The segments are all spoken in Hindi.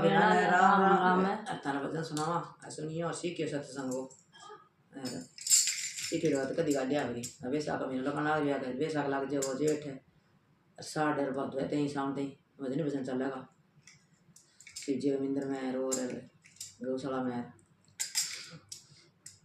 बिना ने राम राम तारा भजन सुनावा सुनियो सीखे सत्संग हो सीखे तो कदी गाड़ी आ गई बैसाख महीना लगना आ गया बैसाख लग जाए वो जेठ है साढ़ डर बहुत है तेई शाम तेई भजन भजन चलेगा शिवजी रविंद्र में और गौशाला में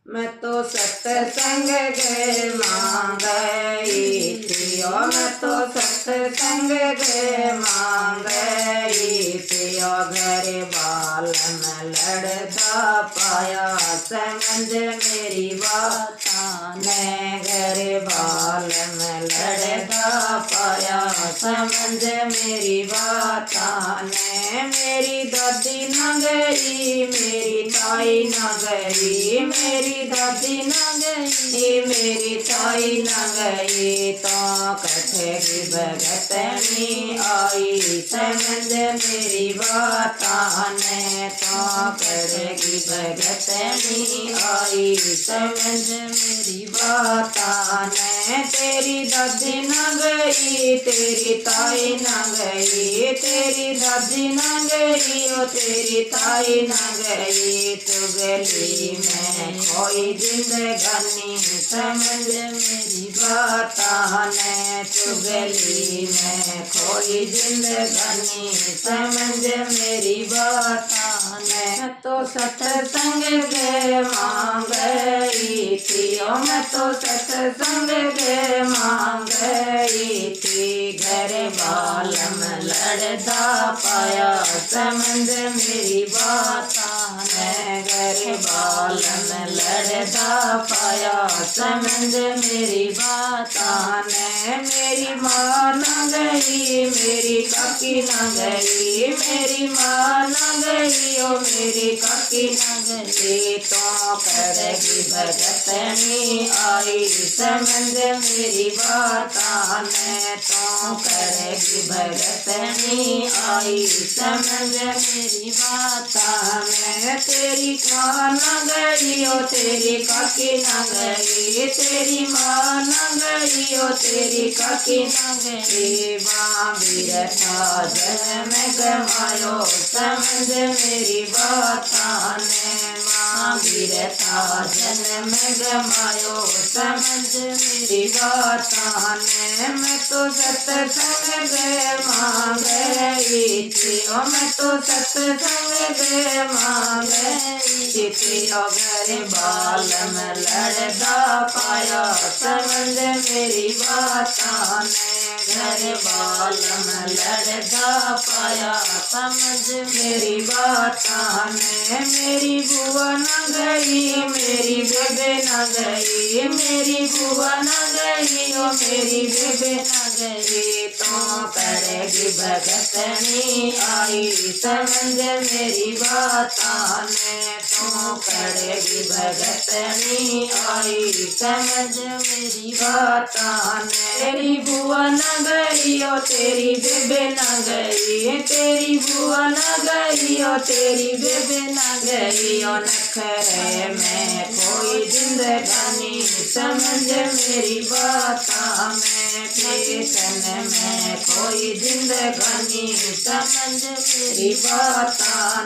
मैं तो सत्संग गए मांगई पियो मैं तो सत्संग गए मांगई पियो घर बाल में लड़ता पाया समझ मेरी बात मैं घर बाल में लड़ता पाया समझ मेरी बात ने मेरी दादी न गई मेरी ताई न गई मेरी दादी न गई मेरी ताई न गई तो कथे की भगतनी आई समझ मेरी बात ने तो करेगी भगतनी आई समझ मेरी बात ने तेरी दादी न गई तेरी ताई न गई तेरी दादी न गई ओ तेरी ताई न गई चुगली में कोई जिंदगानी समझ मेरी बात ने चुगली में कोई जिंदगानी समझ मेरी बात ने तो सत्संग गए मांगई थी मैं तो सत्संग गए मांगई थी घर बाल में लड़ता पाया समझ मेरी बात ने घर बाल में लड़ता पाया समझ मेरी बात ने मेरी माँ न गई मेरी काकी न गई मेरी माँ न गई ओ मेरी काकी न गई तो करेगी भगतनी आई समझ मेरी बात ने तो करेगी भगतनी आई समझ मेरी बात में तेरी माँ न गई ओ तेरी काकी न गई तेरी माँ न गई ओ तेरी काकी न गई बाबीर था जन्म गवायो समझ मेरी बात ने महावीर था जन्म गवायो समझ मेरी बात ने मैं तो सत्संग गए मांगई थी ओ मैं तो सत्संग गए मांगई थी ओ घर बाल में लड़ता पाया समझ मेरी बात ने घर बाल में लड़ता पाया समझ मेरी बात ने मेरी बुआ न गई मेरी बेबे न गई मेरी बुआ न गई ओ मेरी बेबे न गई तो करेगी भगतनी आई समझ मेरी बात ने तो करेगी भगतनी आई समझ मेरी बात ने तेरी बुआ न गई ओ तेरी बेबे न गई तेरी बुआ न गई ओ तेरी बेबे न गई ओ नखरे में कोई जिंदगानी समझ मेरी बात में फैशन में कोई जिंदगानी समझ मेरी बात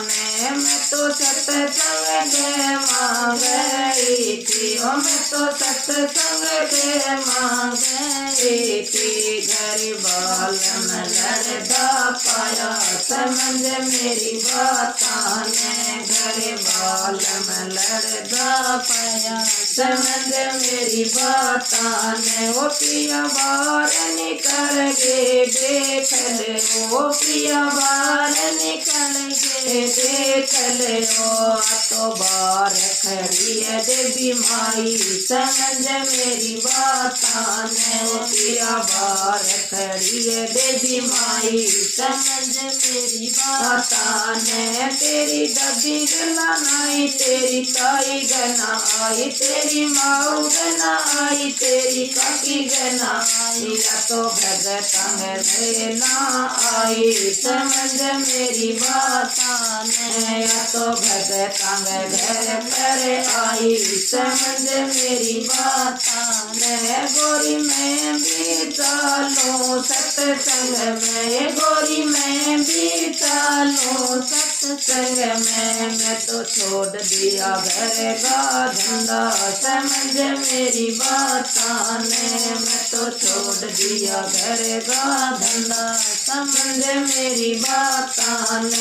ने मैं तो सत्संग गए मांगई थी ओ मैं तो सत्संग गए मांगई थी घर बाल में लड़ता पाया समझ मेरी बात ने घर बाल में लड़ता पाया समझ मेरी बात ने वो पिया बाहर निकल के देख ले वो पिया बाहर निकल के देख ले ओ तो बाहर खड़ी है देवी माई समझ मेरी बात ने वो पिया बाहर खड़ी है देवी माई समझ मेरी बात ने तेरी दादी गना आई तेरी ताई गना आई तेरी माऊ गना आई तेरी काकी गना आई या तो भगतंग ना आई समझ मेरी बात ने या तो भगतंग घर पर आई समझ मेरी बात ने गोरी में भी चालो सत्संग में गोरी में भी चालो सत्संग संग में मैं तो छोड़ दिया घर का धंधा, समझ मेरी बातां ने। मैं तो छोड़ दिया घर का धंधा, समझ मेरी बातां ने।